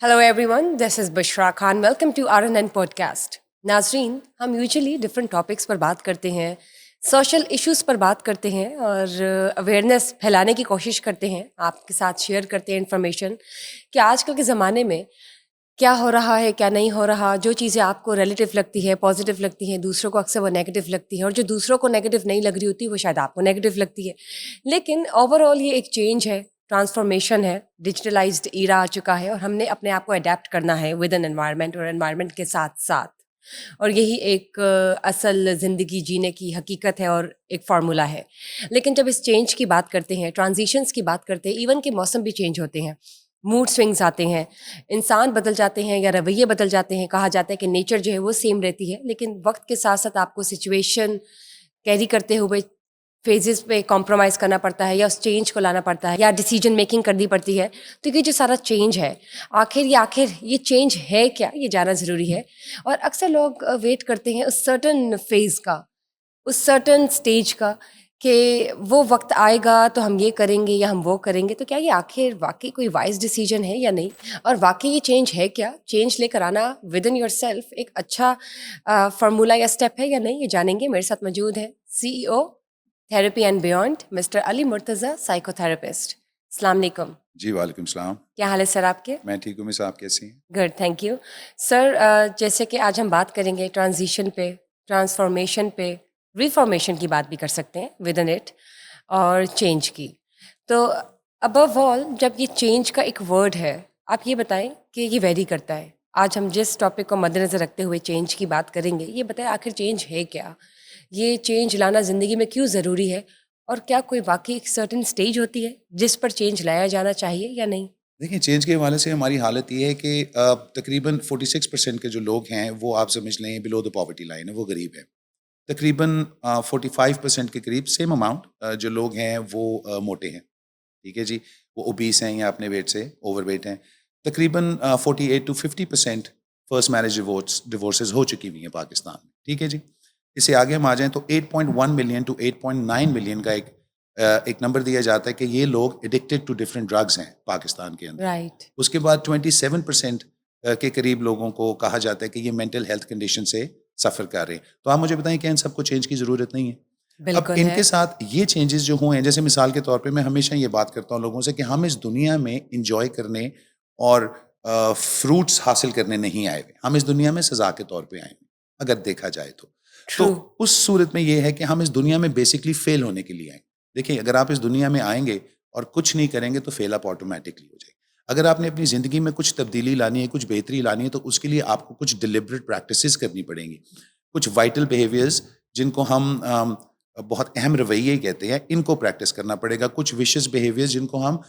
Hello everyone, this is Bushra Khan. Welcome to RNN podcast. नाजरीन, हम usually different topics पर बात करते हैं, सोशल इश्यूज़ पर बात करते हैं और अवेयरनेस फैलाने की कोशिश करते हैं, आपके साथ शेयर करते हैं इन्फॉर्मेशन कि आजकल के ज़माने में क्या हो रहा है, क्या नहीं हो रहा। जो चीज़ें आपको रिलेटिव लगती है, पॉजिटिव लगती हैं, दूसरों को अक्सर वो नेगेटिव लगती है, और जो दूसरों को नेगेटिव नहीं लग रही होती वो शायद आपको नेगेटिव लगती है। लेकिन ओवरऑल ये एक चेंज है, ट्रांसफॉर्मेशन है, डिजिटलाइज्ड ईरा आ चुका है और हमने अपने आप को अडेप्ट करना है विद एन एनवायरनमेंट और एनवायरनमेंट के साथ साथ। और यही एक असल ज़िंदगी जीने की हकीकत है और एक फार्मूला है। लेकिन जब इस चेंज की बात करते हैं, ट्रांजिशंस की बात करते हैं, इवन के मौसम भी चेंज होते हैं, मूड स्विंग्स आते हैं, इंसान बदल जाते हैं या रवैये बदल जाते हैं। कहा जाता है कि नेचर जो है वो सेम रहती है, लेकिन वक्त के साथ साथ आपको सिचुएशन कैरी करते हुए फेजेस पे कॉम्प्रोमाइज़ करना पड़ता है या उस चेंज को लाना पड़ता है या डिसीजन मेकिंग करनी पड़ती है। तो ये जो सारा चेंज है, आखिर ये चेंज है क्या, ये जानना ज़रूरी है। और अक्सर लोग वेट करते हैं उस सर्टन फेज़ का, उस सर्टन स्टेज का, कि वो वक्त आएगा तो हम ये करेंगे या हम वो करेंगे। तो क्या ये आखिर वाकई कोई वाइज डिसीजन है या नहीं, और वाकई ये चेंज है क्या? चेंज लेकर आना विद इन योर सेल्फ एक अच्छा फार्मूला या स्टेप है या नहीं, ये जानेंगे। मेरे साथ मौजूद है CEO therapy and beyond mister Ali Murtaza, psychotherapist. अस्सलाम वालेकुम। जी वालेकुम सलाम। क्या हाल है सर आपके? मैं ठीक हूँ मिस, आप कैसी हैं? Good, thank you. सर, जैसे कि आज हम बात करेंगे ट्रांजिशन पे, ट्रांसफॉर्मेशन पे, रिफॉर्मेशन की बात भी कर सकते हैं विद इन इट, और चेंज की। तो अबव ऑल, जब ये चेंज का एक वर्ड है, आप ये बताएं कि ये वेरी करता है। आज हम जिस टॉपिक को मद्देनज़र रखते हुए चेंज की बात करेंगे, ये बताएं आखिर चेंज है क्या? ये चेंज लाना ज़िंदगी में क्यों ज़रूरी है? और क्या कोई वाकई एक सर्टेन स्टेज होती है जिस पर चेंज लाया जाना चाहिए या नहीं? देखिए, चेंज के हवाले से हमारी हालत ये है कि तकरीबन 46% के जो लोग हैं वो आप समझ लें बिलो द पॉवर्टी लाइन है, वो गरीब है। तकरीबन 45% के करीब सेम अमाउंट जो लोग हैं वो मोटे हैं। ठीक है जी, वो ओबीस हैं या अपने वेट से ओवर वेट हैं। तकरीबन 48 टू 50% फर्स्ट मैरिज डिवोर्सेज हो चुकी हुई हैं पाकिस्तान में। ठीक है जी, इससे आगे हम आ जाएं तो 8.1 मिलियन टू 8.9 मिलियन का एक नंबर दिया जाता है कि ये लोग एडिक्टेड टू डिफरेंट ड्रग्स हैं पाकिस्तान के अंदर। राइट। उसके बाद 27% के करीब लोगों को कहा जाता है कि ये मेंटल हेल्थ कंडीशन से सफ़र कर रहे हैं। तो आप मुझे बताएं, क्या इन सबको चेंज की ज़रूरत नहीं है? अब बिल्कुल है। इनके साथ ये चेंजेस जो हुए हैं, जैसे मिसाल के तौर पे मैं हमेशा ये बात करता हूँ लोगों से कि हम इस दुनिया में इंजॉय करने और फ्रूट्स हासिल करने नहीं आए हुए, हम इस दुनिया में सजा के तौर पे आए हैं, अगर देखा जाए तो ट्रू। उस सूरत में ये है कि हम इस दुनिया में बेसिकली फेल होने के लिए आए। देखिए, अगर आप इस दुनिया में आएंगे और कुछ नहीं करेंगे तो फेल आप ऑटोमेटिकली हो जाएगी। अगर आपने अपनी ज़िंदगी में कुछ तब्दीली लानी है, कुछ बेहतरी लानी है, तो उसके लिए आपको कुछ डिलिबरेट प्रैक्टिसेस करनी पड़ेंगी, कुछ वाइटल बिहेवियर्स जिनको हम बहुत अहम रवैये कहते हैं, इनको प्रैक्टिस करना पड़ेगा। कुछ विशियस बिहेवियर्स जिनको हम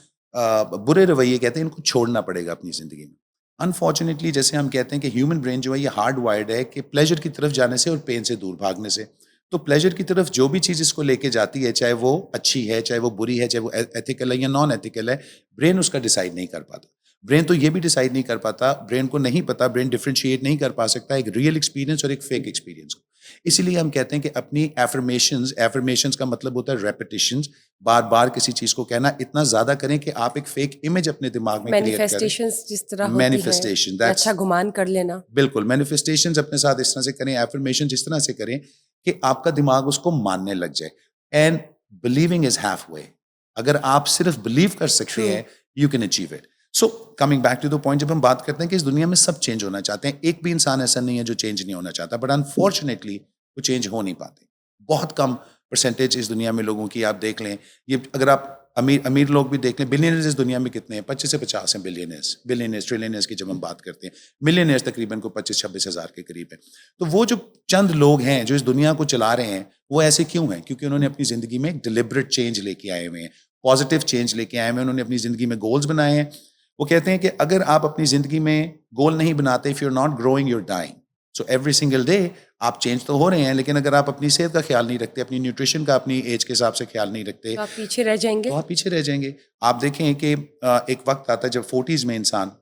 बुरे रवैये कहते हैं, इनको छोड़ना पड़ेगा अपनी ज़िंदगी में। अनफॉर्चुनेटली जैसे हम कहते हैं कि ह्यूमन ब्रेन जो है ये हार्ड वायर्ड है कि प्लेजर की तरफ जाने से और पेन से दूर भागने से। तो प्लेजर की तरफ जो भी चीज़ इसको लेके जाती है, चाहे वो अच्छी है, चाहे वो बुरी है, चाहे वो एथिकल है या नॉन एथिकल है, ब्रेन उसका डिसाइड नहीं कर पाता। ब्रेन तो ये भी डिसाइड नहीं कर पाता, ब्रेन को नहीं पता, ब्रेन डिफरेंशिएट नहीं कर पा सकता एक रियल एक्सपीरियंस और एक फेक एक्सपीरियंस को। इसीलिए हम कहते हैं कि अपनी एफर्मेशंस, एफर्मेशंस का मतलब होता है रेपिटेशंस, बार बार किसी चीज़ को कहना, इतना ज़्यादा करें कि आप एक फेक इमेज अपने दिमाग में क्रिएट करें। मैनिफेस्टेशंस जिस तरह होती हैं, मैनिफेस्टेशन, या दैट्स अच्छा गुमान कर लेना। बिल्कुल, मैनिफेस्टेशंस अपने साथ इस तरह से करें, एफर्मेशन इस तरह से करें कि आपका दिमाग उसको मानने लग जाए। And believing is half way. अगर आप सिर्फ बिलीव कर सकते ट्रू। हैं, you can achieve it. So coming back to the point, जब हम बात करते हैं कि इस दुनिया में सब चेंज होना चाहते हैं, एक भी इंसान ऐसा नहीं है जो चेंज नहीं होना चाहता, बट अनफॉर्चुनेटली वो चेंज हो नहीं पाते। बहुत कम परसेंटेज इस दुनिया में लोगों की आप देख लें, ये अगर आप अमीर अमीर लोग भी देख लें, बिलियनर्स इस दुनिया में कितने हैं? 25 से 50 हैं बिलियनर्स, बिलियनर्स ट्रिलियनर्स की जब हम बात करते हैं, मिलियनर्स तकरीबन को 25-26 हज़ार के करीब है। तो वो जो चंद लोग हैं जो इस दुनिया को चला रहे हैं, वो ऐसे क्यों हैं? क्योंकि उन्होंने अपनी ज़िंदगी में एक डिलिबरेट चेंज लेके आए हुए हैं, पॉजिटिव चेंज लेके आए हुए हैं, उन्होंने अपनी ज़िंदगी में गोल्स बनाए हैं। वो कहते हैं कि अगर आप अपनी ज़िंदगी में गोल नहीं बनाते, if you are not growing, you are dying. So every single day आप चेंज तो हो रहे हैं, लेकिन अगर आप अपनी सेहत का ख्याल नहीं रखते, अपनी न्यूट्रिशन का अपनी एज के हिसाब से ख्याल नहीं रखते, तो आप पीछे रह तो जाएंगे। आप पीछे रह जाएंगे। आप देखें कि एक वक्त आता है जब 40s में इंसान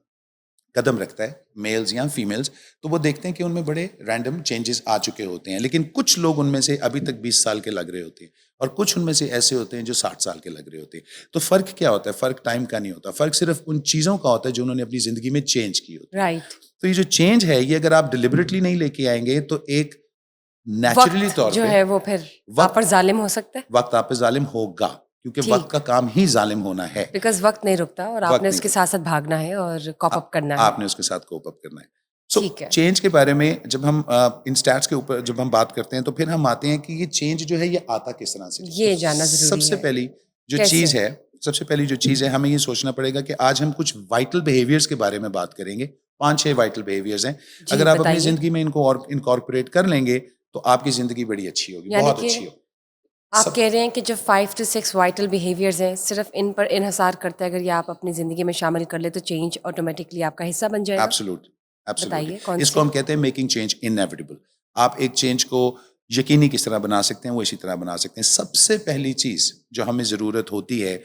कदम रखता है, मेल्स या फीमेल्स, तो वो देखते हैं कि उनमें बड़े रैंडम चेंजेस आ चुके होते हैं, लेकिन कुछ लोग उनमें से अभी तक 20 साल के लग रहे होते हैं और कुछ उनमें से ऐसे होते हैं जो 60 साल के लग रहे होते हैं। तो फ़र्क क्या होता है? फ़र्क टाइम का नहीं होता, फ़र्क सिर्फ उन चीज़ों का होता है जो उन्होंने अपनी ज़िंदगी में चेंज की होती है। राइट। तो ये जो चेंज है, ये अगर आप डिलिबरेटली नहीं लेके आएंगे तो एक नेचुरली वक्त तौर जो पे है वो फिर आप पर वक्त जालिम हो सकता है। वक्त आप पे जालिम होगा, क्योंकि वक्त ठीक। का काम ही जालिम होना है। बिकॉज वक्त नहीं रुकता और वक्त आपने नहीं उसके रुकता, साथ साथ भागना है और कॉप अप करना है। आपने उसके साथ कोप अप करना है। सो ठीक है। चेंज के बारे में जब हम इन स्टैट्स के ऊपर जब हम बात करते हैं तो फिर हम आते हैं कि ये चेंज जो है ये आता किस तरह से है। तो ये जानना जरूरी सबसे है। पहली जो कैसे? चीज़ है सबसे पहली जो चीज़ है, हमें ये सोचना पड़ेगा कि आज हम कुछ वाइटल बिहेवियर्स के बारे में बात करेंगे। 5-6 वाइटल बिहेवियर्स हैं। जी अगर आप अपनी बताइए। ज़िंदगी में इनको और इनकॉर्पोरेट कर लेंगे तो आपकी ज़िंदगी बड़ी अच्छी होगी, यानी बहुत कि अच्छी होगी। आप सब कह रहे हैं कि जो 5 to 6 वाइटल बिहेवियर्स हैं सिर्फ इन पर इन्हसार करता है, अगर ये आप अपनी ज़िंदगी में शामिल कर ले तो चेंज ऑटोमेटिकली आपका हिस्सा बन जाएगा। Absolutely, absolutely. बताइए कौन इसको से? हम कहते हैं मेकिंग चेंज इनएविटेबल। आप एक चेंज को यकीनी किस तरह बना सकते हैं, वो इसी तरह बना सकते हैं। सबसे पहली चीज़ जो हमें ज़रूरत होती है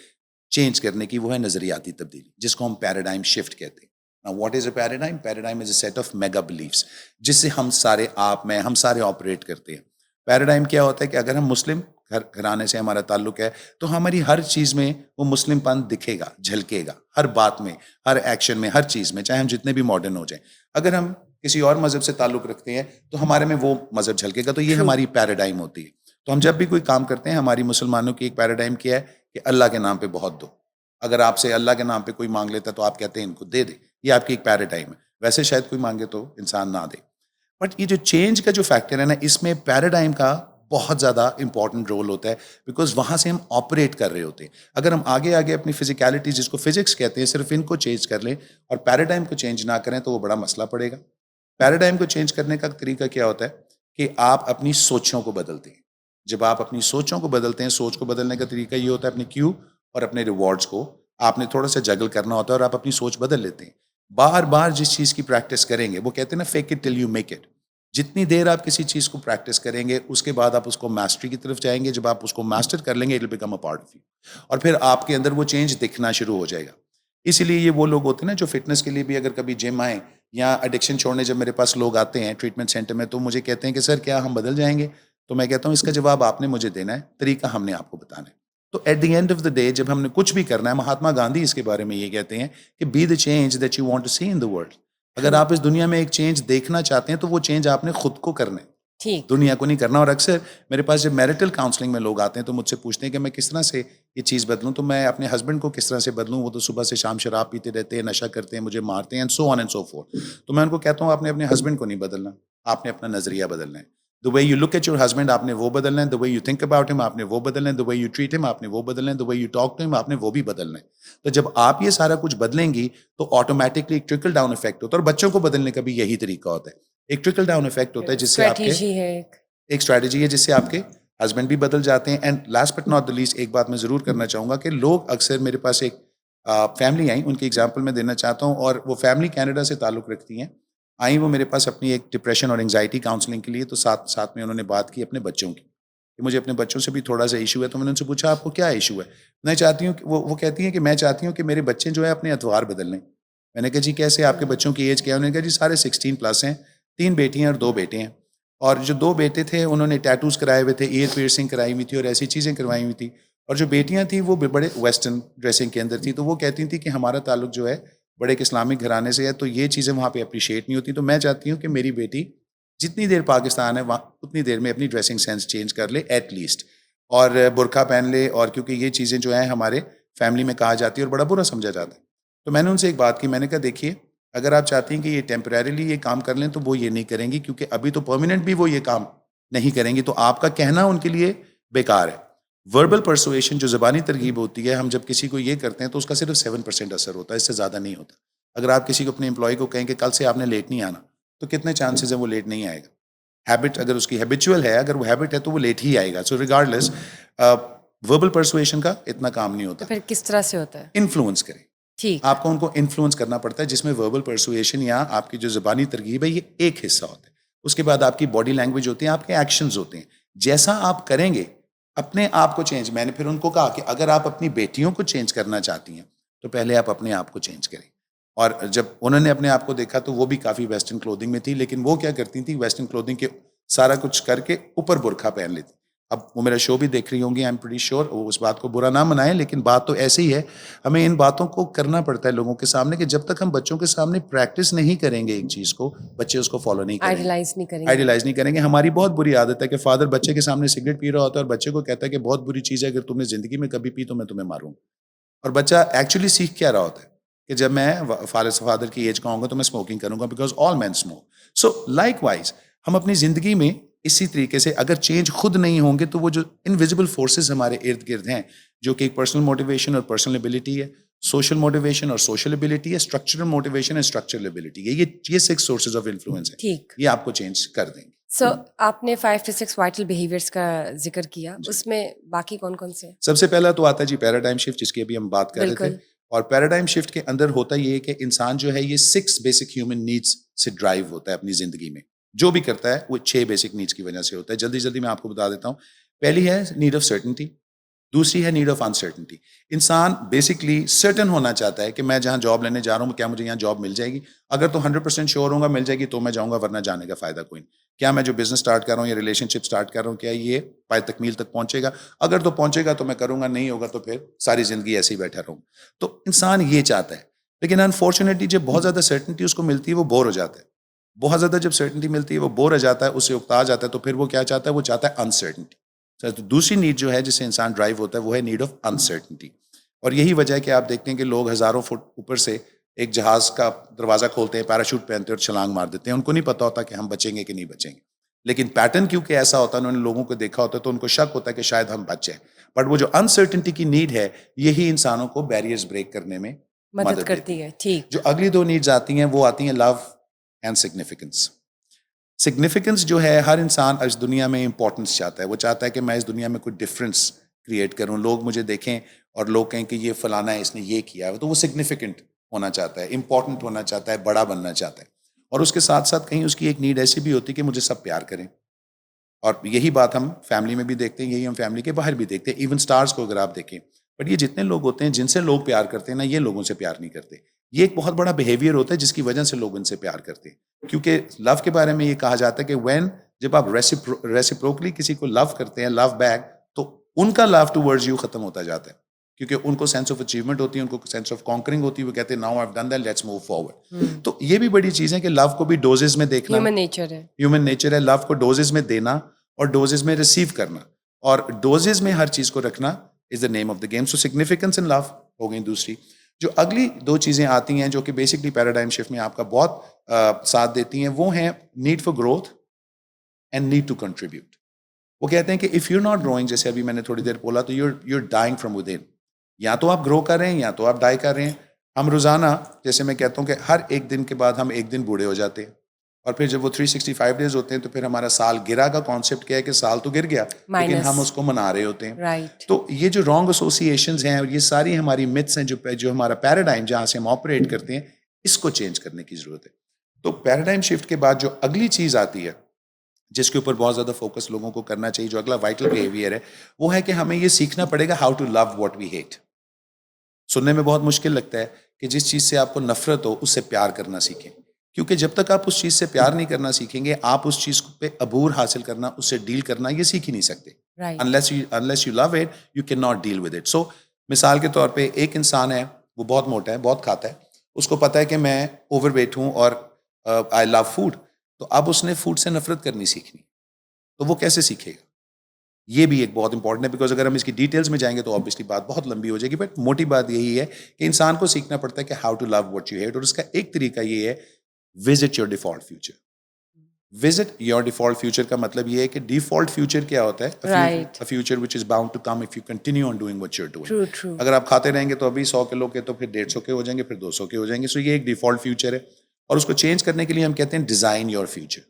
चेंज करने की, वो है नज़रियाती तब्दीली, जिसको हम पैराडाइम शिफ्ट कहते हैं। Now what is a paradigm? Paradigm is a set of mega beliefs, जिससे हम सारे हम सारे ऑपरेट करते हैं। पैराडाइम क्या होता है कि अगर हम मुस्लिम घराने से हमारा ताल्लुक है, तो हमारी हर चीज़ में वो मुस्लिमपन दिखेगा, झलकेगा, हर बात में, हर एक्शन में, हर चीज़ में, चाहे हम जितने भी मॉडर्न हो जाएं। अगर हम किसी और मज़हब से ताल्लुक़ रखते हैं तो हमारे में वो मज़हब झलकेगा। तो ये ट्रू। हमारी पैराडाइम होती है। तो हम जब भी कोई काम करते हैं, हमारी मुसलमानों की एक पैराडाइम क्या है कि अल्लाह के नाम पे बहुत दो। अगर आपसे अल्लाह के नाम पे कोई मांग लेता है तो आप कहते हैं इनको दे दे। ये आपकी एक पैराडाइम है। वैसे शायद कोई मांगे तो इंसान ना दे। बट ये जो चेंज का जो फैक्टर है ना, इसमें पैराडाइम का बहुत ज़्यादा इंपॉर्टेंट रोल होता है, बिकॉज वहाँ से हम ऑपरेट कर रहे होते हैं। अगर हम आगे आगे अपनी फिजिकलिटी, जिसको फिजिक्स कहते हैं, सिर्फ इनको चेंज कर लें और पैराडाइम को चेंज ना करें तो वो बड़ा मसला पड़ेगा। पैराडाइम को चेंज करने का तरीका क्या होता है कि आप अपनी सोचों को बदलते हैं। जब आप अपनी सोचों को बदलते हैं, सोच को बदलने का तरीका ये होता है अपने क्यू और अपने रिवॉर्ड्स को आपने थोड़ा सा जगल करना होता है और आप अपनी सोच बदल लेते हैं। बार बार जिस चीज़ की प्रैक्टिस करेंगे, वो कहते हैं ना, fake it till you make it. जितनी देर आप किसी चीज़ को प्रैक्टिस करेंगे, उसके बाद आप उसको मास्टरी की तरफ जाएंगे। जब आप उसको मास्टर कर लेंगे, it will become a part of you, और फिर आपके अंदर वो चेंज दिखना शुरू हो जाएगा। इसीलिए ये वो लोग होते हैं ना जो फिटनेस के लिए भी अगर कभी जिम आए या एडिक्शन छोड़ने जब मेरे पास लोग आते हैं ट्रीटमेंट सेंटर में, तो मुझे कहते हैं कि सर क्या हम बदल जाएंगे? तो मैं कहता हूँ इसका जवाब आपने मुझे देना है, तरीका हमने आपको बताना है। तो at the end of the day जब हमने कुछ भी करना है, महात्मा गांधी इसके बारे में ये कहते हैं कि be the change that you want to see in the world. True. अगर आप इस दुनिया में एक चेंज देखना चाहते हैं तो वो चेंज आपने खुद को करना है, ठीक। दुनिया को नहीं करना। और अक्सर मेरे पास जब मैरिटल काउंसलिंग में लोग आते हैं तो मुझसे पूछते हैं कि मैं किस तरह से ये चीज़ बदलूं, तो मैं अपने हस्बैंड को किस तरह से बदलूं, वो तो सुबह से शाम शराब पीते रहते हैं, नशा करते हैं, मुझे मारते हैं, and so on and so fourth. तो मैं उनको कहता हूँ आपने अपने हस्बैंड को नहीं बदलना, आपने अपना नजरिया बदलना है। The way you look at your husband आपने वो बदलना है, the way you think about him आपने वो बदलना है, the way you treat him आपने वो बदलना है, the way you talk to him आपने वो भी बदलना है। तो जब आप ये सारा कुछ बदलेंगी तो ऑटोमेटिकली एक ट्रिकल डाउन इफेक्ट होता है, और बच्चों को बदलने का भी यही तरीका होता है। एक ट्रिकल डाउन इफेक्ट होता है जिससे आपके स्ट्रेटेजी है एक। एक स्ट्रैटेजी है जिससे आपके हस्बैंड भी बदल जाते हैं। And last but not the least, एक बात मैं ज़रूर करना चाहूँगा कि लोग अक्सर मेरे पास एक फैमिली आई, उनकी एग्जांपल मैं देना चाहता हूँ, और वो फैमिली कनाडा से ताल्लुक़ रखती हैं। आई वो मेरे पास अपनी एक डिप्रेशन और एंग्जाइटी काउंसलिंग के लिए, तो साथ साथ में उन्होंने बात की अपने बच्चों की कि मुझे अपने बच्चों से भी थोड़ा सा इशू है। तो मैंने उनसे पूछा आपको क्या इशू है? मैं चाहती हूँ कि वो कहती हैं कि मैं चाहती हूँ कि मेरे बच्चे जो है अपने अतवार बदल लें। मैंने कहा जी कैसे, आपके बच्चों की एज क्या है? उन्होंने कहा जी सारे 16+ हैं, 3 बेटियाँ और 2 बेटे हैं। और जो 2 बेटे थे उन्होंने टैटूज़ कराए हुए थे, ईयर पियर्सिंग कराई हुई थी और ऐसी चीज़ें करवाई हुई थी। और जो बेटियां थी वो बड़े वेस्टर्न ड्रेसिंग के अंदर थी। तो वो कहती थी कि हमारा ताल्लुक जो है बड़े एक इस्लामिक घराने से है, तो ये चीज़ें वहाँ पे अप्रिशिएट नहीं होती। तो मैं चाहती हूँ कि मेरी बेटी जितनी देर पाकिस्तान है वहाँ उतनी देर में अपनी ड्रेसिंग सेंस चेंज कर ले एट लीस्ट, और बुरका पहन ले, और क्योंकि ये चीज़ें जो हैं हमारे फैमिली में कहा जाती है और बड़ा बुरा समझा जाता है। तो मैंने उनसे एक बात की, मैंने कहा देखिए अगर आप चाहती हैं कि ये टेम्परेरीली ये काम कर लें तो वो ये नहीं करेंगी, क्योंकि अभी तो परमानेंट भी वो ये काम नहीं करेंगी। तो आपका कहना उनके लिए बेकार है। वर्बल परसुएशन जो ज़बानी तरगीब होती है, हम जब किसी को ये करते हैं तो उसका सिर्फ 7% असर होता है, इससे ज़्यादा नहीं होता। अगर आप किसी को अपने एम्प्लॉय को कहें कि कल से आपने लेट नहीं आना, तो कितने चांसेस हैं वो लेट नहीं आएगा। हैबिट अगर उसकी हैबिचुअल है, अगर वो हैबिट है तो वो लेट ही आएगा। सो रिगार्डलेस वर्बल परसुएशन का इतना काम नहीं तो होता। फिर किस तरह से होता है? इन्फ्लुएंस करें, ठीक। आपको उनको इन्फ्लुएंस करना पड़ता है, जिसमें वर्बल परसुएशन या आपकी जो ज़बानी तरगीब है ये एक हिस्सा होता है। उसके बाद आपकी बॉडी लैंग्वेज होती है, आपके एक्शंस होते हैं। जैसा आप करेंगे अपने आप को चेंज, मैंने फिर उनको कहा कि अगर आप अपनी बेटियों को चेंज करना चाहती हैं तो पहले आप अपने आप को चेंज करें। और जब उन्होंने अपने आप को देखा तो वो भी काफ़ी वेस्टर्न क्लोथिंग में थी, लेकिन वो क्या करती थी, वेस्टर्न क्लोथिंग के सारा कुछ करके ऊपर बुर्का पहन लेती। अब वो मेरा शो भी देख रही होंगी, आई एम प्रीटी श्योर, वो उस बात को बुरा ना मनाएं, लेकिन बात तो ऐसी ही है। हमें इन बातों को करना पड़ता है लोगों के सामने, कि जब तक हम बच्चों के सामने प्रैक्टिस नहीं करेंगे एक चीज़ को, बच्चे उसको फॉलो नहीं करेंगे, आइडलाइज नहीं करेंगे। आइडियलाइज नहीं करेंगे। हमारी बहुत बुरी आदत है कि फादर बच्चे के सामने सिगरेट पी रहा होता है और बच्चे को कहता है कि बहुत बुरी चीज़ है, अगर तुमने ज़िंदगी में कभी पी तो मैं तुम्हें मारूंगा। और बच्चा एक्चुअली सीख क्या रहा होता है कि जब मैं फादर की एज का होऊंगा तो मैं स्मोकिंग करूंगा, because all man smoke. So likewise हम अपनी ज़िंदगी में इसी तरीके से अगर चेंज खुद नहीं होंगे तो वो जो इनविजिबल फोर्सेस हमारे इर्द गिर्द हैं, जो कि एक पर्सनल मोटिवेशन और पर्सनल एबिलिटी है, सोशल मोटिवेशन और सोशल एबिलिटी है, structural motivation and structural ability है, ये 6 सोर्सेज ऑफ इन्फ्लुएंस है, ठीक। ये आपको चेंज कर देंगे। सो आपने 5 to 6 वाइटल बिहेवियर्स का जिक्र किया, उसमें बाकी कौन कौन से हैं? सबसे पहला तो आता है जी पैराडाइम शिफ्ट, जिसकी अभी हम बात कर रहे थे। बिल्कुल। और पैराडाइम शिफ्ट के अंदर होता ये है कि इंसान जो है ये 6 बेसिक ह्यूमन नीड्स से ड्राइव होता है अपनी जिंदगी में। जो भी करता है वो 6 बेसिक नीड्स की वजह से होता है। जल्दी जल्दी मैं आपको बता देता हूँ। पहली है नीड ऑफ सर्टेनिटी, दूसरी है नीड ऑफ अनसर्टेनिटी। इंसान बेसिकली सर्टन होना चाहता है कि मैं जहाँ जॉब लेने जा रहा हूँ क्या मुझे यहाँ जॉब मिल जाएगी। अगर तो 100% श्योर होगा मिल जाएगी तो मैं जाऊँगा, वरना जाने का फ़ायदा कोई नहीं। क्या मैं जो बिजनेस स्टार्ट कर रहा हूँ या रिलेशनशिप स्टार्ट कर रहा हूँ क्या ये पाए तकमील तक पहुँचेगा? अगर तो पहुँचेगा तो मैं करूँगा, नहीं होगा तो फिर सारी ज़िंदगी ऐसे ही बैठा रहूँ। तो इंसान ये चाहता है, लेकिन अनफॉर्चुनेटली जब बहुत ज़्यादा सर्टनिटी उसको मिलती है वो बोर हो जाता है। बहुत ज़्यादा जब सर्टनिटी मिलती है वो बोर हो जाता है, उससे उकता जाता है, तो फिर वो क्या चाहता है? वो चाहता है अनसर्टनिटी। तो दूसरी नीड जो है जिससे इंसान ड्राइव होता है वो है नीड ऑफ अनसर्टनिटी। और यही वजह है कि आप देखते हैं कि लोग हज़ारों फुट ऊपर से एक जहाज़ का दरवाज़ा खोलते हैं, पैराशूट पहनते हैं और छलांग मार देते हैं। उनको नहीं पता होता कि हम बचेंगे कि नहीं बचेंगे, लेकिन पैटर्न क्योंकि ऐसा होता है, उन्होंने लोगों को देखा होता है तो उनको शक होता है कि शायद हम बच जाएं। बट वो जो अनसर्टनिटी की नीड है यही इंसानों को बैरियर्स ब्रेक करने में मदद मदद देती करती है। ठीक। जो अगली 2 नीड्स आती हैं वो आती हैं लव एंड सिग्निफिकेंस। सिग्निफिकेंस जो है, हर इंसान इस दुनिया में इंपॉर्टेंस चाहता है। वो चाहता है कि मैं इस दुनिया में कोई डिफरेंस क्रिएट करूं, लोग मुझे देखें और लोग कहें कि ये फलाना है, इसने ये किया है। तो वो सिग्निफिकेंट होना चाहता है, इंपॉर्टेंट होना चाहता है, बड़ा बनना चाहता है। और उसके साथ साथ कहीं उसकी एक नीड ऐसी भी होती है कि मुझे सब प्यार करें। और यही बात हम फैमिली में भी देखते हैं, यही हम फैमिली के बाहर भी देखते हैं। इवन स्टार्स को अगर आप देखें, बट ये जितने लोग होते हैं जिनसे लोग प्यार करते हैं ना, ये लोगों से प्यार नहीं करते। ये एक बहुत बड़ा बिहेवियर होता है जिसकी वजह से लोग इनसे प्यार करते हैं। क्योंकि लव के बारे में ये कहा जाता है कि व्हेन जब आप रेसिप्रोकली किसी को लव करते हैं, लव बैक, तो उनका लव टुवर्ड्स यू खत्म होता जाता है। क्योंकि उनको सेंस ऑफ अचीवमेंट होती है, उनको सेंस ऑफ कॉन्करिंग होती है। वो कहते हैं now I have done that, let's move forward. तो ये भी बड़ी चीज़ है कि लव को भी डोजेस में देखना। ह्यूमन नेचर है। ह्यूमन नेचर है लव को डोजेस में देना और डोजेस में रिसीव करना, और डोजेस में हर चीज को रखना is the name of the game. So significance in love हो गई दूसरी। जो अगली 2 चीजें आती हैं जो कि बेसिकली पैराडाइम शिफ्ट में आपका बहुत साथ देती हैं, वो हैं need for growth and need to contribute. वो कहते हैं कि इफ यू नॉट ग्रोइंग, जैसे अभी मैंने थोड़ी देर बोला, तो you're dying from within. या तो आप ग्रो कर रहे हैं या तो आप डाई कर रहे हैं। हम रोजाना, जैसे मैं कहता हूँ कि हर एक दिन के बाद हम एक दिन बूढ़े हो जाते हैं, और फिर जब वो 365 डेज होते हैं तो फिर हमारा साल गिरा का कॉन्सेप्ट क्या है कि साल तो गिर गया, लेकिन माइनस। हम उसको मना रहे होते हैं। राइट। तो ये जो रॉन्ग एसोसिएशंस हैं और ये सारी हमारी मिथ्स हैं, जो हमारा पैराडाइम जहाँ से हम ऑपरेट करते हैं, इसको चेंज करने की जरूरत है। तो पैराडाइम शिफ्ट के बाद जो अगली चीज आती है जिसके ऊपर बहुत ज्यादा फोकस लोगों को करना चाहिए, जो अगला वाइटल बिहेवियर है, वो है कि हमें ये सीखना पड़ेगा how to love what we hate. सुनने में बहुत मुश्किल लगता है कि जिस चीज़ से आपको नफरत हो उससे प्यार करना सीखें, क्योंकि जब तक आप उस चीज़ से प्यार नहीं करना सीखेंगे, आप उस चीज़ पे अबूर हासिल करना, उससे डील करना ये सीख ही नहीं सकते। Right. Unless you love it you can not deal with it. So मिसाल के तौर पे एक इंसान है, वो बहुत मोटा है, बहुत खाता है, उसको पता है कि मैं ओवरवेट हूँ और आई लव फूड, तो अब उसने फूड से नफरत करनी सीखनी। तो वो कैसे सीखेगा? ये भी एक बहुत इंपॉर्टेंट है, बिकॉज अगर हम इसकी डिटेल्स में जाएंगे तो ऑब्वियसली बात बहुत लंबी हो जाएगी। बट मोटी बात यही है कि इंसान को सीखना पड़ता है कि how to love what you hate, और इसका एक तरीका ये है, visit your default future. Visit your default future का मतलब ये है कि डिफॉल्ट फ्यूचर क्या होता है? Right. A future which is bound to come if you continue on doing what you are doing. True true. अगर आप खाते रहेंगे तो अभी 100 किलो के तो फिर 150 के हो जाएंगे, फिर 200 के हो जाएंगे। सो ये एक डिफॉल्ट फ्यूचर है, और उसको चेंज करने के लिए हम कहते हैं डिजाइन योर फ्यूचर।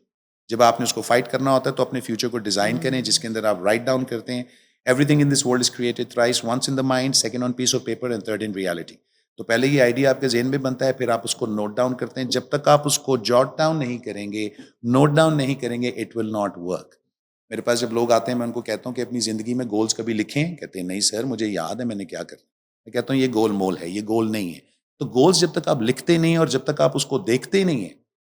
जब आपने उसको फाइट करना होता है तो अपने फ्यूचर को डिजाइन करें, जिसके अंदर आप राइट डाउन करते हैं everything in this world is created thrice, once in the mind, second on piece of paper and third in reality. तो पहले ये आइडिया आपके जेहन में बनता है, फिर आप उसको नोट डाउन करते हैं। जब तक आप उसको जॉट डाउन नहीं करेंगे, नोट डाउन नहीं करेंगे, इट विल नॉट वर्क। मेरे पास जब लोग आते हैं मैं उनको कहता हूँ कि अपनी ज़िंदगी में गोल्स कभी लिखें? कहते हैं नहीं सर, मुझे याद है मैंने क्या करना। मैं कहता हूँ ये गोल मोल है, ये गोल नहीं है। तो गोल्स जब तक आप लिखते नहीं और जब तक आप उसको देखते नहीं है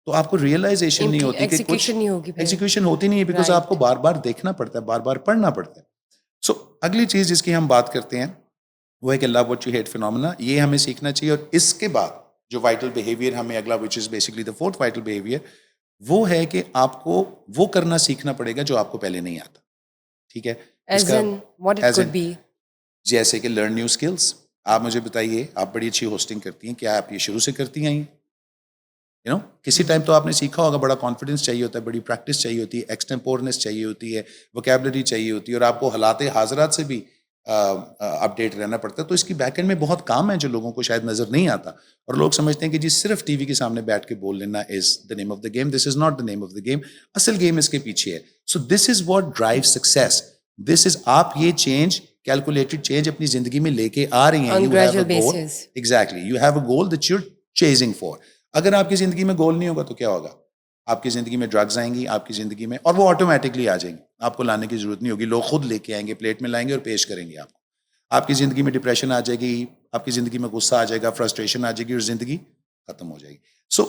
तो आपको रियलाइजेशन नहीं होती कि कुछ एग्जीक्यूशन नहीं होगी फिर। एग्जीक्यूशन होती नहीं है, बिकॉज Right. आपको बार बार देखना पड़ता है, बार बार पढ़ना पड़ता है. सो अगली चीज जिसकी हम बात करते हैं वो है कि love what you hate phenomena. ये हमें सीखना चाहिए. और इसके बाद जो वाइटल बिहेवियर हमें अगला, which is basically the fourth vital behaviour, वो है कि आपको वो करना सीखना पड़ेगा जो आपको पहले नहीं आता. ठीक है. As in, what it as could in, be. जैसे कि लर्न न्यू स्किल्स. आप मुझे बताइए, आप बड़ी अच्छी होस्टिंग करती हैं, क्या आप ये शुरू से करती आई हैं? यू नो, किसी टाइम तो आपने सीखा होगा. बड़ा कॉन्फिडेंस चाहिए होता है, बड़ी प्रैक्टिस चाहिए होती है, एक्सटेम्पोरनेस चाहिए होती है, वोकैबुलरी चाहिए होती है, और आपको हालात हाजरात से भी अपडेट रहना पड़ता है. तो इसकी बैकएंड में बहुत काम है जो लोगों को शायद नजर नहीं आता, और लोग समझते हैं कि जी सिर्फ टीवी के सामने बैठ के बोल लेना is the name of the game. This is not the name of the game. असल गेम इसके पीछे है. So this is what drive success. This is, आप ये चेंज, कैलकुलेटेड चेंज अपनी जिंदगी में लेके आ रही हैं. On You have a gradual goal. basis. Exactly. You have a goal that you're chasing for. अगर आपकी जिंदगी में गोल नहीं होगा तो क्या होगा? आपकी जिंदगी में ड्रग्स आएंगी, आपकी जिंदगी में, और वो ऑटोमेटिकली आ जाएंगी. आपको लाने की जरूरत नहीं होगी. लोग खुद लेके आएंगे, प्लेट में लाएंगे और पेश करेंगे आपको. आपकी जिंदगी में डिप्रेशन आ जाएगी, आपकी जिंदगी में गुस्सा आ जाएगा, फ्रस्ट्रेशन आ जाएगी, और जिंदगी खत्म हो जाएगी. So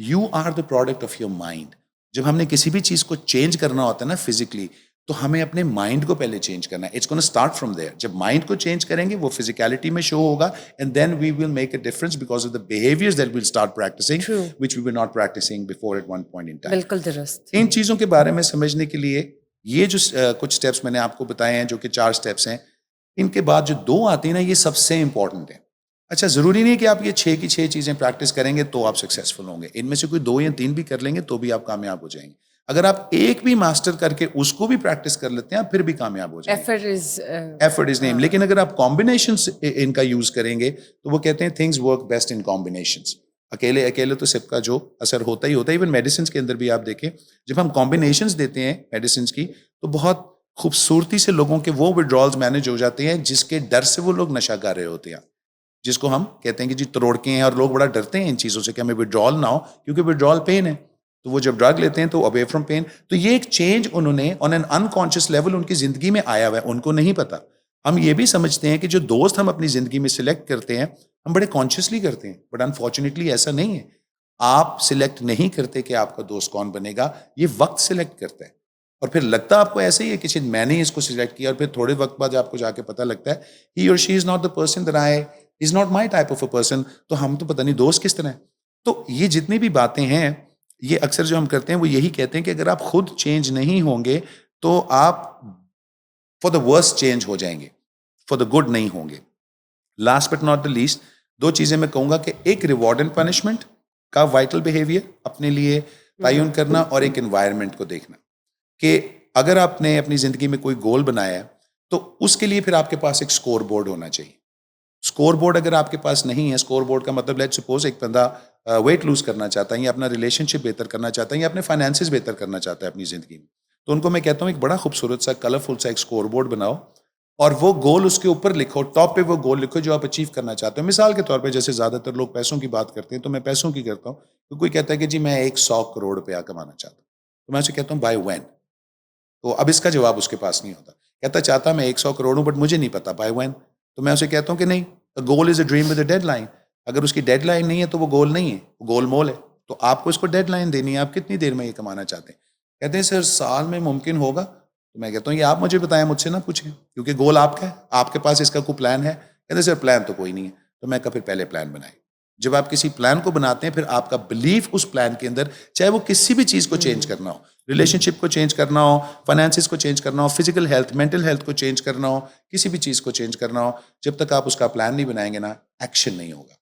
you are the product of your mind. जब हमने किसी भी चीज को चेंज करना होता है ना फिजिकली, तो हमें अपने माइंड को पहले चेंज करना है. It's gonna start from there. जब माइंड को चेंज करेंगे वो फिजिकलिटी में शो होगा, and then we will make a difference because of the behaviours that will start practising, True. Which we were not practising before at one point in time. बिल्कुल दुरुस्त. इन चीजों के बारे में समझने के लिए ये जो कुछ स्टेप्स मैंने आपको बताए हैं, जो कि 4 स्टेप्स हैं, इनके बाद जो 2 आते हैं ना, ये सबसे इंपॉर्टेंट है. अच्छा, जरूरी नहीं कि आप ये 6 की 6 चीजें प्रैक्टिस करेंगे तो आप सक्सेसफुल होंगे. इनमें से कोई 2 या 3 भी कर लेंगे तो भी आप कामयाब हो जाएंगे. अगर आप एक भी मास्टर करके उसको भी प्रैक्टिस कर लेते हैं, आप फिर भी कामयाब हो जाएंगे. Effort is name. लेकिन अगर आप कॉम्बिनेशंस इनका यूज करेंगे तो वो कहते हैं things work best in combinations. अकेले अकेले तो सबका जो असर होता ही होता है. इवन मेडिसिन के अंदर भी आप देखें, जब हम कॉम्बिनेशंस देते हैं मेडिसिन की, तो बहुत खूबसूरती से लोगों के वो विड्रॉल्स मैनेज हो जाते हैं जिसके डर से वो लोग नशा कर रहे होते हैं, जिसको हम कहते हैं कि जी तरोड़ के हैं. और लोग बड़ा डरते हैं इन चीज़ों से कि हमें विड्रॉल ना हो, क्योंकि विड्रॉल पेन है. तो वो जब ड्रग लेते हैं तो अवे फ्रॉम पेन. तो ये एक चेंज उन्होंने ऑन एन अनकॉन्शियस लेवल उनकी जिंदगी में आया हुआ है, उनको नहीं पता. हम ये भी समझते हैं कि जो दोस्त हम अपनी जिंदगी में सिलेक्ट करते हैं, हम बड़े कॉन्शियसली करते हैं, बट अनफॉर्चुनेटली ऐसा नहीं है. आप सिलेक्ट नहीं करते कि आपका दोस्त कौन बनेगा, ये वक्त सिलेक्ट करता है. और फिर लगता आपको ऐसे ही है कि मैंने इसको सिलेक्ट किया, और फिर थोड़े वक्त बाद आपको जाके पता लगता है ही और she is not the person that I, is not my type of a person. तो हम तो पता नहीं दोस्त किस तरह है. तो ये जितनी भी बातें हैं, ये अक्सर जो हम करते हैं वो यही कहते हैं कि अगर आप खुद चेंज नहीं होंगे तो आप फॉर द वर्स्ट चेंज हो जाएंगे, फॉर द गुड नहीं होंगे. Last but not the least, 2 चीजें मैं कहूंगा कि एक रिवॉर्ड एंड पनिशमेंट का वाइटल बिहेवियर अपने लिए तयन करना, और एक एनवायरनमेंट को देखना कि अगर आपने अपनी जिंदगी में कोई गोल बनाया है तो उसके लिए फिर आपके पास एक स्कोर बोर्ड होना चाहिए. स्कोर बोर्ड अगर आपके पास नहीं है, स्कोर बोर्ड का मतलब लेट्स सपोज एक बंदा वेट लूज करना चाहता है, या अपना रिलेशनशिप बेहतर करना चाहता है, या अपने फाइनेंसेस बेहतर करना चाहता है अपनी जिंदगी में, तो उनको मैं कहता हूँ एक बड़ा खूबसूरत सा कलरफुल सा एक स्कोर बोर्ड बनाओ, और वो गोल उसके ऊपर लिखो, टॉप पे वो गोल लिखो जो आप अचीव करना चाहते हो. मिसाल के तौर पे जैसे ज़्यादातर लोग पैसों की बात करते हैं, तो मैं पैसों की करता हूँ. तो कोई कहता है कि जी मैं 100 करोड़ रुपया कमाना चाहता हूँ, तो मैं उसे कहता हूँ बाय व्हेन. तो अब इसका जवाब उसके पास नहीं होता. कहता चाहता मैं 100 करोड़ हूँ बट मुझे नहीं पता बाय व्हेन. तो मैं उसे कहता हूँ कि नहीं, goal is a dream with a deadline. अगर उसकी डेडलाइन नहीं है तो वो गोल नहीं है, वो गोल मोल है. तो आपको इसको डेडलाइन देनी है, आप कितनी देर में ये कमाना चाहते हैं. कहते हैं सर साल में मुमकिन होगा. तो मैं कहता हूँ ये आप मुझे बताएं, मुझसे ना पूछें, क्योंकि गोल आपका है, आपके पास इसका कोई प्लान है. कहते सर प्लान तो कोई नहीं है. तो मैं कहा फिर पहले प्लान बनाएं. जब आप किसी प्लान को बनाते हैं, फिर आपका बिलीफ उस प्लान के अंदर, चाहे वो किसी भी चीज़ को चेंज करना हो, रिलेशनशिप को चेंज करना हो, फाइनेंसिस को चेंज करना हो, फिजिकल हेल्थ, मेंटल हेल्थ को चेंज करना हो, किसी भी चीज़ को चेंज करना हो, जब तक आप उसका प्लान नहीं बनाएंगे ना, एक्शन नहीं होगा.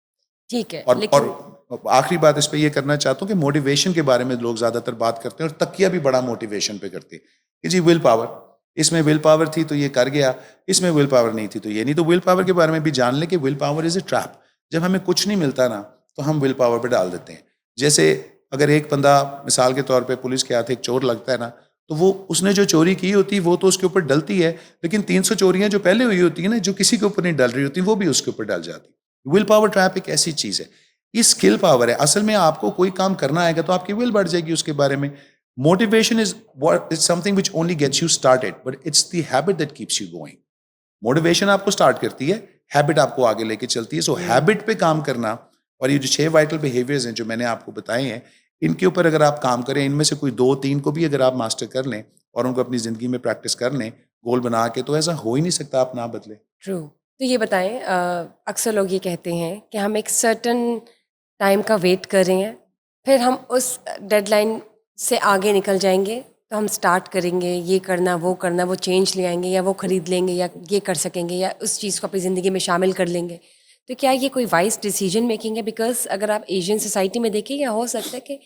ठीक है. और आखिरी बात इस पर यह करना चाहता हूँ कि मोटिवेशन के बारे में लोग ज़्यादातर बात करते हैं, और तकिया भी बड़ा मोटिवेशन पे करते हैं कि जी विल पावर, इसमें विल पावर थी तो ये कर गया, इसमें विल पावर नहीं थी तो ये नहीं. तो विल पावर के बारे में भी जान ले कि will power is a trap. जब हमें कुछ नहीं मिलता ना, तो हम विल पावर पे डाल देते हैं. जैसे अगर एक बंदा मिसाल के तौर पे पुलिस के हाथ एक चोर लगता है ना, तो वो उसने जो चोरी की होती है वो तो उसके ऊपर डलती है, लेकिन 300 चोरियां जो पहले हुई होती है ना, जो किसी के ऊपर नहीं डल रही होती, वो भी उसके ऊपर डल जाती. विल पावर ट्रैप एक ऐसी चीज है, ये स्किल पावर है. असल में आपको कोई काम करना आएगा तो आपकी विल बढ़ जाएगी उसके बारे में. Motivation is something which only gets you started, but it's the habit that keeps you going. Motivation आपको स्टार्ट करती है, हैबिट आपको आगे लेके चलती है। सो हैबिट पे काम करना, और ये जो 6 वाइटल बिहेवियर्स हैं जो मैंने आपको बताए हैं, इनके ऊपर अगर आप काम करें, इनमें से कोई 2-3 को भी अगर आप मास्टर कर लें और उनको अपनी ज़िंदगी में प्रैक्टिस कर लें गोल बना के, तो ऐसा हो ही नहीं सकता आप ना बदलें। ट्रू। तो ये बताएं, अक्सर लोग ये कहते हैं कि हम एक सर्टन टाइम का वेट कर रहे हैं, फिर हम उस डेडलाइन से आगे निकल जाएंगे, तो हम स्टार्ट करेंगे ये करना, वो चेंज ले आएंगे, या वो खरीद लेंगे, या ये कर सकेंगे, या उस चीज़ को अपनी ज़िंदगी में शामिल कर लेंगे। तो क्या ये कोई वाइज डिसीजन मेकिंग है? बिकॉज अगर आप एशियन सोसाइटी में देखें, या हो सकता है कि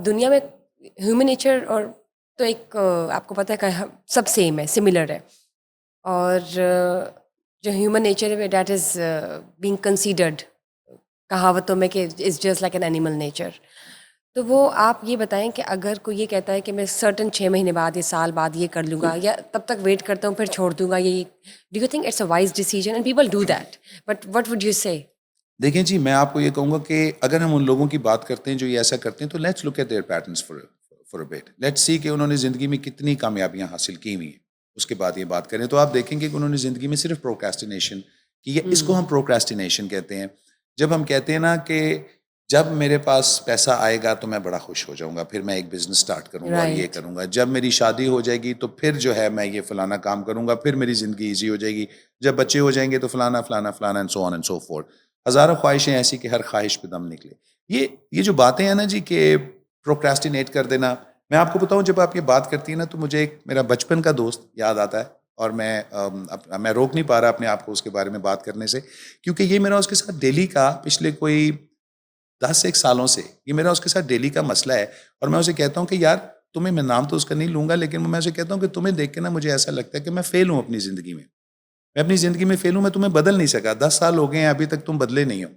दुनिया में ह्यूमन नेचर और तो एक आपको पता है कि सब सेम है, सिमिलर है, और जो ह्यूमन नेचर है डैट इज़ बीइंग कंसीडर्ड कहावतों में कि is just like an animal nature. तो वो आप ये बताएं कि अगर कोई ये कहता है कि मैं सर्टन 6 महीने बाद या साल बाद ये कर लूँगा, या तब तक वेट करता हूँ फिर छोड़ दूँगा, ये do you think it's a wise decision and people do that, but what would you से? देखिए जी, मैं आपको ये कहूँगा कि अगर हम उन लोगों की बात करते हैं जो ये ऐसा करते हैं, तो let's look at there patterns for a bit. Let's see कि उन्होंने ज़िंदगी में कितनी कामयाबियाँ हासिल की हुई हैं। उसके बाद ये बात करें तो आप देखेंगे कि उन्होंने ज़िंदगी में सिर्फ प्रोक्रेस्टिनेशन की है। इसको हम प्रोक्रेस्टिनेशन कहते हैं। जब हम कहते हैं ना कि जब मेरे पास पैसा आएगा तो मैं बड़ा खुश हो जाऊँगा, फिर मैं एक बिज़नेस स्टार्ट करूँगा और ये राइट। करूँगा। जब मेरी शादी हो जाएगी तो फिर जो है मैं ये फलाना काम करूँगा, फिर मेरी ज़िंदगी ईज़ी हो जाएगी। जब बच्चे हो जाएंगे तो फलाना, फलाना, फलाना and so on and so fourth. हज़ारों ख्वाहिशें ऐसी कि हर ख्वाहिश पे दम निकले। ये जो बातें हैं ना जी कि प्रोक्रेस्टिनेट कर देना, मैं आपको बताऊँ जब आप ये बात करती हैं ना तो मुझे एक मेरा बचपन का दोस्त याद आता है, और मैं रोक नहीं पा रहा अपने आप को उसके बारे में बात करने से, क्योंकि ये मेरा उसके साथ डेली का पिछले कोई 10 एक सालों से ये मेरा उसके साथ डेली का मसला है। और मैं उसे कहता हूँ कि यार तुम्हें, मैं नाम तो उसका नहीं लूँगा, लेकिन मैं उसे कहता हूँ कि तुम्हें देख के ना मुझे ऐसा लगता है कि मैं फ़ेल हूँ अपनी ज़िंदगी में। मैं अपनी ज़िंदगी में फ़ेल हूँ, मैं तुम्हें बदल नहीं सका, 10 साल हो गए हैं अभी तक तुम बदले नहीं हो।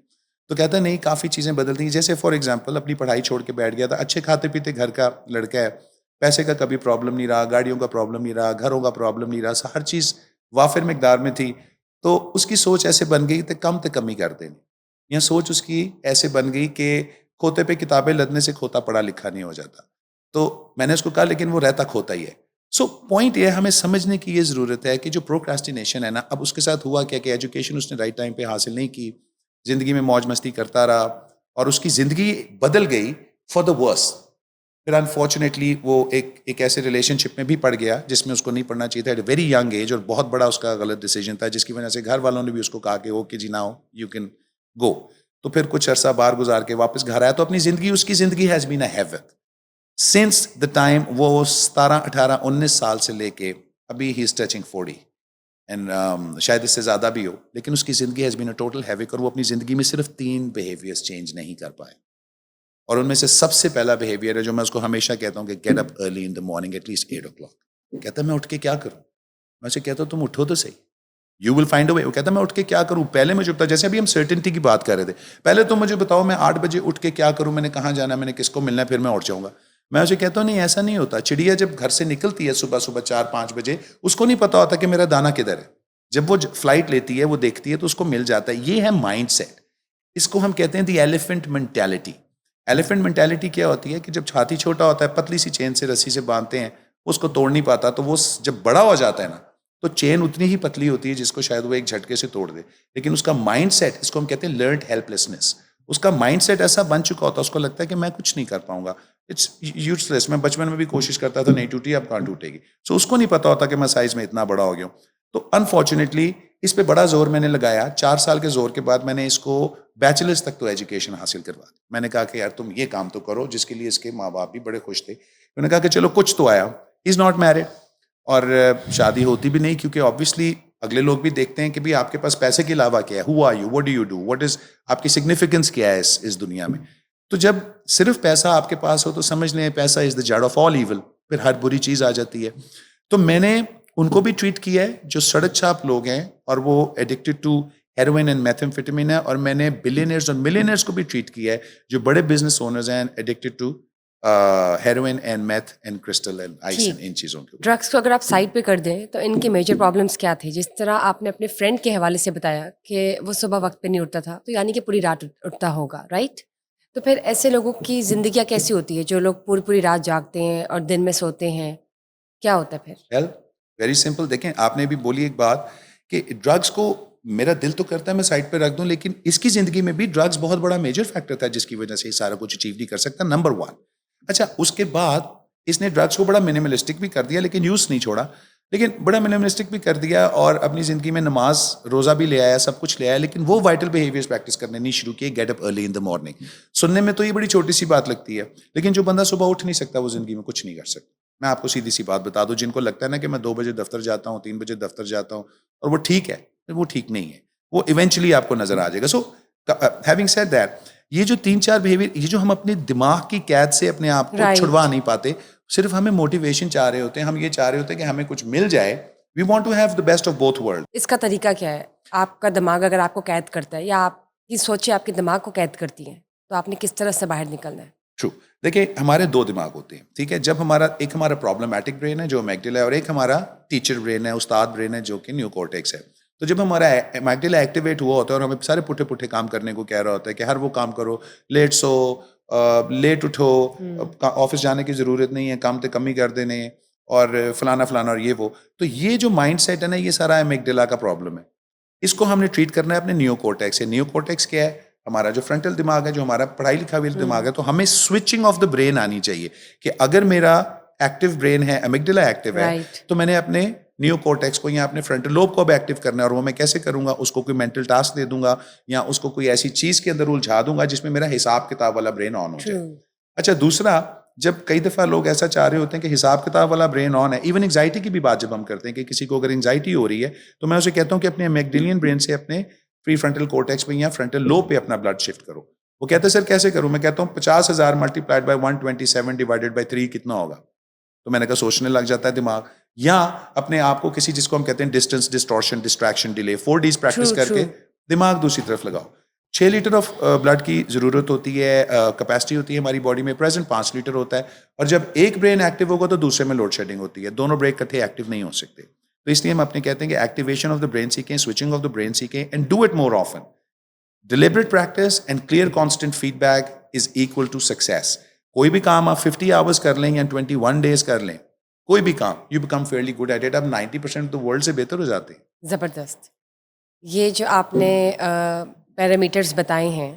तो कहता है नहीं, काफ़ी चीज़ें बदलती हैं। जैसे फॉर एग्ज़ाम्पल अपनी पढ़ाई छोड़ के बैठ गया था, अच्छे खाते-पीते घर का लड़का है, पैसे का कभी प्रॉब्लम नहीं रहा, गाड़ियों का प्रॉब्लम नहीं रहा, घरों का प्रॉब्लम नहीं रहा, हर चीज़ वाफ़िर मिकदार में थी। तो उसकी सोच ऐसे बन गई कि कम कमी कर देनी। या सोच उसकी ऐसे बन गई कि खोते पे किताबें लदने से खोता पढ़ा लिखा नहीं हो जाता। तो मैंने उसको कहा लेकिन वो रहता खोता ही है। सो पॉइंट ये है, हमें समझने की ये ज़रूरत है कि जो प्रोक्रेस्टिनेशन है ना, अब उसके साथ हुआ क्या कि एजुकेशन उसने राइट टाइम पे हासिल नहीं की, ज़िंदगी में मौज मस्ती करता रहा और उसकी ज़िंदगी बदल गई फॉर द वर्स। फिर अनफॉर्चुनेटली वो एक ऐसे रिलेशनशिप में भी पड़ गया जिसमें उसको नहीं पढ़ना चाहिए था एट वेरी यंग एज, और बहुत बड़ा उसका गलत डिसीजन था जिसकी वजह से घर वालों ने भी उसको कहा कि ओके जी नाउ यू कैन गो। तो फिर कुछ अरसा बाहर गुजार के वापस घर आया, तो अपनी ज़िंदगी, उसकी ज़िंदगी has been a heaven since the time वो 17, 18, 19 साल से लेके अभी ही इज टचिंग 40 एंड शायद इससे ज़्यादा भी हो, लेकिन उसकी ज़िंदगी has been a total havoc, और वो अपनी ज़िंदगी में सिर्फ 3 बिहेवियर्स चेंज नहीं कर पाए। और उनमें से सबसे पहला बिहेवियर है जो मैं उसको हमेशा कहता हूँ कि get up early in the morning at least 8 o'clock। कहता है मैं उठ के क्या करूँ? मैं उसे कहता हूँ तुम उठो तो सही, यू विल फाइंड अ वे। वो कहता है मैं उठ के क्या करूँ? पहले मुझे पता, जैसे अभी हम सर्टेनिटी की बात कर रहे थे, पहले तो मुझे बताओ मैं 8 बजे उठ के क्या करूँ, मैंने कहाँ जाना है, मैंने किसको मिलना है, फिर मैं उठ जाऊँगा। मैं उसे कहता हूँ नहीं, ऐसा नहीं होता। चिड़िया जब घर से निकलती है सुबह सुबह 4-5 बजे, उसको नहीं पता होता कि मेरा दाना किधर है। जब वो फ्लाइट लेती है, वो देखती है तो उसको मिल जाता है। ये है माइंड सेट। इसको हम कहते हैं the elephant mentality. Elephant mentality क्या होती है कि जब छाती छोटा होता है, पतली सी चेन से रस्सी से बांधते हैं, उसको तोड़ नहीं पाता, तो वो जब बड़ा हो जाता है ना, तो चेन उतनी ही पतली होती है जिसको शायद वो एक झटके से तोड़ दे। लेकिन उसका माइंड सेट, इसको हम कहते हैं लर्नड हेल्पलेसनेस, उसका माइंड सेट ऐसा बन चुका होता है, उसको लगता है कि मैं कुछ नहीं कर पाऊंगा, इट्स यूजलेस। मैं बचपन में भी कोशिश करता था, नहीं टूटी अब कहाँ टूटेगी। सो उसको नहीं पता होता कि मैं साइज में इतना बड़ा हो गया हूँ। तो अनफॉर्चुनेटली इस पे बड़ा जोर मैंने लगाया। 4 साल के जोर के बाद मैंने इसको बैचलर्स तक तो एजुकेशन हासिल करवा दी। मैंने कहा कि यार तुम ये काम तो करो, जिसके लिए इसके माँ बाप भी बड़े खुश थे। उन्होंने कहा कि चलो कुछ तो आया। इज़ नॉट मैरिड, और शादी होती भी नहीं, क्योंकि ऑब्वियसली अगले लोग भी देखते हैं कि भाई आपके पास पैसे के अलावा क्या है, who are you, what do you do, what is आपकी सिग्निफिकेंस क्या है इस दुनिया में। तो जब सिर्फ पैसा आपके पास हो तो समझ लें पैसा इज द जड़ ऑफ ऑल इविल, फिर हर बुरी चीज आ जाती है। तो मैंने उनको भी ट्रीट किया है जो सड़क छाप लोग हैं और वो addicted to heroin and methamphetamine है, और मैंने बिलियनर्स और मिलियनर्स को भी ट्रीट किया है जो बड़े बिजनेस ओनर्स हैं addicted to heroin and meth and crystal and ice ठीक। इन चीज़ों के ऊपर। ड्रग्स को अगर आप साइड पे कर दें तो इनके मेजर प्रॉब्लम्स क्या थे? जिस तरह आपने अपने फ्रेंड के हवाले से बताया कि वो सुबह वक्त पे नहीं उठता था, तो यानी कि पूरी रात उठता होगा, राइट? तो फिर ऐसे लोगों की ज़िंदगियाँ कैसी होती है जो लोग पूरी पूरी रात जागते हैं और दिन में सोते हैं? क्या होता है फिर? Well, very simple. देखें, आपने भी बोली एक बात कि ड्रग्स को मेरा दिल तो करता है मैं साइड पे रख दूं, लेकिन इसकी ज़िंदगी में भी ड्रग्स बहुत बड़ा मेजर फैक्टर था जिसकी वजह से ये सारा कुछ अचीव नहीं कर सकता, नंबर 1। अच्छा, उसके बाद इसने ड्रग्स को बड़ा मिनिमलिस्टिक भी कर दिया, लेकिन यूज़ नहीं छोड़ा, लेकिन बड़ा मिनिमलिस्टिक भी कर दिया और अपनी ज़िंदगी में नमाज रोज़ा भी ले आया, सब कुछ ले आया, लेकिन वो वाइटल बिहेवियर्स प्रैक्टिस करने नहीं शुरू किए। Get up early in the morning. सुनने में तो ये बड़ी छोटी सी बात लगती है, लेकिन जो बंदा सुबह उठ नहीं सकता वो ज़िंदगी में कुछ नहीं कर सकता। मैं आपको सीधी सी बात बता दूं, जिनको लगता है ना कि मैं 2 बजे दफ्तर जाता हूँ, 3 बजे दफ्तर जाता हूँ और वो ठीक है, वो ठीक नहीं है, वो इवेंचुअली आपको नजर आ जाएगा। सो हैविंग सेड दैट, ये जो 3-4 बिहेवियर, ये जो हम अपने दिमाग की कैद से अपने आप को छुड़वा नहीं पाते, सिर्फ हमें मोटिवेशन चाह रहे होते हैं, हम ये चाह रहे होते हैं कि हमें कुछ मिल जाए। We want to have the best of both world. इसका तरीका क्या है? आपका दिमाग अगर आपको कैद करता है या आपकी सोचें आपके दिमाग को कैद करती हैं, तो आपने किस तरह से बाहर निकलना है? ट्रू। देखिए, हमारे 2 दिमाग होते हैं, ठीक है। जब एक हमारा प्रॉब्लमैटिक ब्रेन है जो अमिग्डाला है, और एक हमारा टीचर ब्रेन है, उस्ताद ब्रेन है, जो कि न्यूकॉर्टेक्स है। तो जब हमारा अमिग्डाला एक्टिवेट हुआ होता है और हमें सारे पुट्ठे पुट्ठे काम करने को कह रहा होता है कि हर वो काम करो, लेट सो, लेट उठो, ऑफिस जाने की ज़रूरत नहीं है, काम तो कम ही कर देने, और फलाना फलाना और ये वो, तो ये जो माइंड सेट है ना, ये सारा अमिग्डाला का प्रॉब्लम है। इसको हमने ट्रीट करना है अपने नियोकॉर्टेक्स से। नियोकॉर्टेक्स क्या है? हमारा जो फ्रंटल दिमाग है, जो हमारा पढ़ाई लिखा हुआ दिमाग है। तो हमें स्विचिंग ऑफ द ब्रेन आनी चाहिए कि अगर मेरा एक्टिव ब्रेन है, अमिग्डाला एक्टिव है, तो मैंने अपने नियोकॉर्टेक्स को या अपने फ्रंटल लोब को अब एक्टिव करना है। और वो मैं कैसे करूंगा? उसको कोई मेंटल टास्क दे दूंगा या उसको कोई ऐसी चीज के अंदर उलझा दूंगा जिसमें मेरा हिसाब किताब वाला ब्रेन ऑन हो जाए। अच्छा, दूसरा, जब कई दफ़ा लोग ऐसा चाह रहे होते हैं कि हिसाब किताब वाला ब्रेन ऑन है, इवन एंग्जाइटी की भी बात जब हम करते हैं कि किसी को अगर एंग्जाइटी हो रही है, तो मैं उसे कहता हूँ कि अपने अमिग्डालियन ब्रेन से अपने प्री फ्रंटल कॉर्टेक्स पे या फ्रंटल लोब पे अपना ब्लड शिफ्ट करो। वो कहते हैं सर कैसे करूँ? मैं कहता हूँ 50,000 मल्टीप्लाइड बाय 127 डिवाइडेड बाय 3 कितना होगा? तो मैंने कहा सोचने लग जाता है दिमाग। या अपने आप को किसी, जिसको हम कहते हैं distance, distortion, distraction, delay, 4 Ds practice करके दिमाग दूसरी तरफ लगाओ। 6 लीटर ऑफ ब्लड की ज़रूरत होती है, कैपेसिटी होती है हमारी बॉडी में, प्रेजेंट 5 लीटर होता है। और जब एक ब्रेन एक्टिव होगा तो दूसरे में लोड शेडिंग होती है, दोनों ब्रेन इकट्ठे एक्टिव नहीं हो सकते। तो इसलिए हम अपने कहते हैं कि एक्टिवेशन ऑफ द ब्रेन सीखें, स्विचिंग ऑफ द ब्रेन सीखें, and do it more often. Deliberate practice and clear constant feedback is equal to success. कोई भी काम आप 50 आवर्स कर लें या 21 डेज कर लें, कोई भी काम, you become fairly good at it. आप 90% ऑफ द वर्ल्ड से बेहतर हो जाते हैं। ज़बरदस्त। ये जो आपने पैरामीटर्स बताए हैं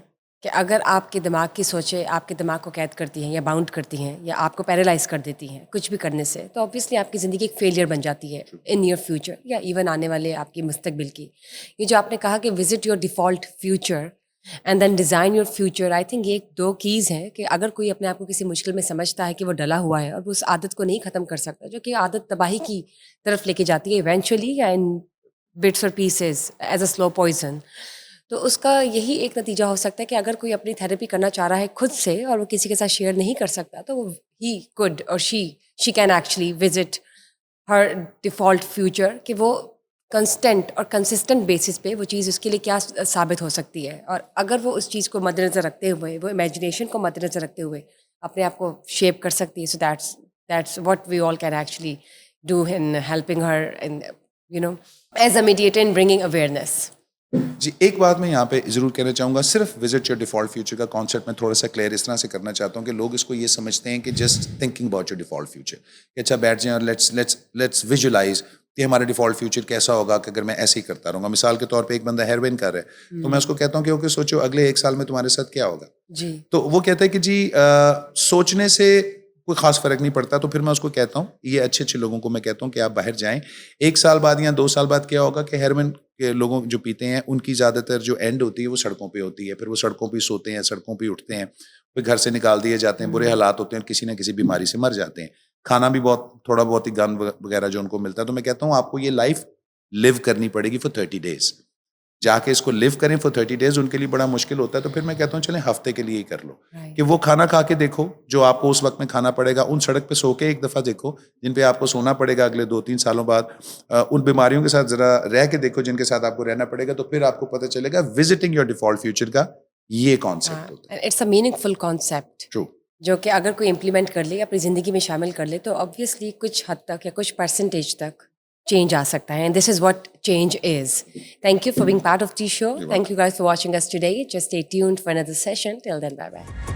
कि अगर आपके दिमाग की सोचें आपके दिमाग को कैद करती हैं या बाउंड करती हैं या आपको पैरालाइज कर देती हैं कुछ भी करने से, तो ऑब्वियसली आपकी ज़िंदगी एक फेलियर बन जाती है इन योर फ्यूचर या इवन आने वाले आपकी मुस्तकबिल की। ये जो आपने कहा कि visit your default future and then design your future, I think ये 2 कीज़ हैं कि अगर कोई अपने आप को किसी मुश्किल में समझता है कि वो डला हुआ है और वो उस आदत को नहीं ख़त्म कर सकता, जो कि आदत तबाही की तरफ लेके जाती है इवेंचुअली या इन बिट्स और pieces as a slow poison, तो उसका यही एक नतीजा हो सकता है कि अगर कोई अपनी थेरेपी करना चाह रहा है खुद से और वो किसी के साथ शेयर नहीं कर सकता, तो वो ही कुड और she can actually visit her default future कि वो कंस्टेंट और कंसिस्टेंट बेसिस पे वो चीज़ उसके लिए क्या साबित हो सकती है। और अगर वो उस चीज़ को मद्देनज़र रखते हुए, वो इमेजिनेशन को मद्देनज़र रखते हुए अपने आप को शेप कर सकती है। So that's what we all can actually do in helping her in as a mediator in bringing awareness. जी, एक बात मैं यहाँ पे ज़रूर कहना चाहूँगा, सिर्फ विजिट योर डिफ़ॉल्ट फ्यूचर का कॉन्सेप्ट मैं थोड़ा सा क्लियर इस तरह से करना चाहता हूँ कि लोग इसको ये समझते हैं कि just thinking about your default future, कि अच्छा बैठ जाएं और लेट्स विजुलाइज कि हमारा डिफ़ॉल्ट फ्यूचर कैसा होगा कि अगर मैं ऐसे ही करता रहूँगा। मिसाल के तौर पे एक बंदा हेरोइन कर रहा है, तो मैं उसको कहता हूँ कि ओके सोचो अगले 1 साल में तुम्हारे साथ क्या होगा। जी। तो वो कहता है कि जी सोचने से कोई खास फर्क नहीं पड़ता। तो फिर मैं उसको कहता हूँ, ये अच्छे अच्छे लोगों को मैं कहता हूँ कि आप बाहर जाएं, 1 साल बाद या 2 साल बाद क्या होगा कि हेरोइन के लोगों जो पीते हैं उनकी ज़्यादातर जो एंड होती है वो सड़कों पे होती है। फिर वो सड़कों पे सोते हैं, सड़कों पे उठते हैं, फिर घर से निकाल दिए जाते हैं, बुरे हालात होते हैं, किसी ना किसी बीमारी से मर जाते हैं। खाना भी थोड़ा बहुत ही गन वगैरह जो उनको मिलता है। तो मैं कहता हूँ आपको ये लाइफ लिव करनी पड़ेगी फॉर 30 डेज। जाके इसको लिव करें फॉर 30 डेज, उनके लिए बड़ा मुश्किल होता है। तो फिर मैं कहता हूँ चलें हफ्ते के लिए ही कर लो, कि वो खाना खा के देखो जो आपको उस वक्त में खाना पड़ेगा, उन सड़क पे सो के एक दफ़ा देखो जिन पे आपको सोना पड़ेगा अगले 2-3 सालों बाद, उन बीमारियों के साथ ज़रा रह के देखो जिनके साथ आपको रहना पड़ेगा। तो फिर आपको पता चलेगा विजिटिंग योर डिफ़ॉल्ट फ्यूचर का ये कॉन्सेप्ट होता है। It's a meaningful concept true, जो कि अगर कोई इम्प्लीमेंट कर ले, अपनी ज़िंदगी में शामिल कर ले, तो ऑब्वियसली कुछ हद तक या कुछ परसेंटेज तक change आ सकता है, and this is what change is. Thank you for being part of the show. Thank you guys for watching us today. Just stay tuned for another session. Till then, bye bye.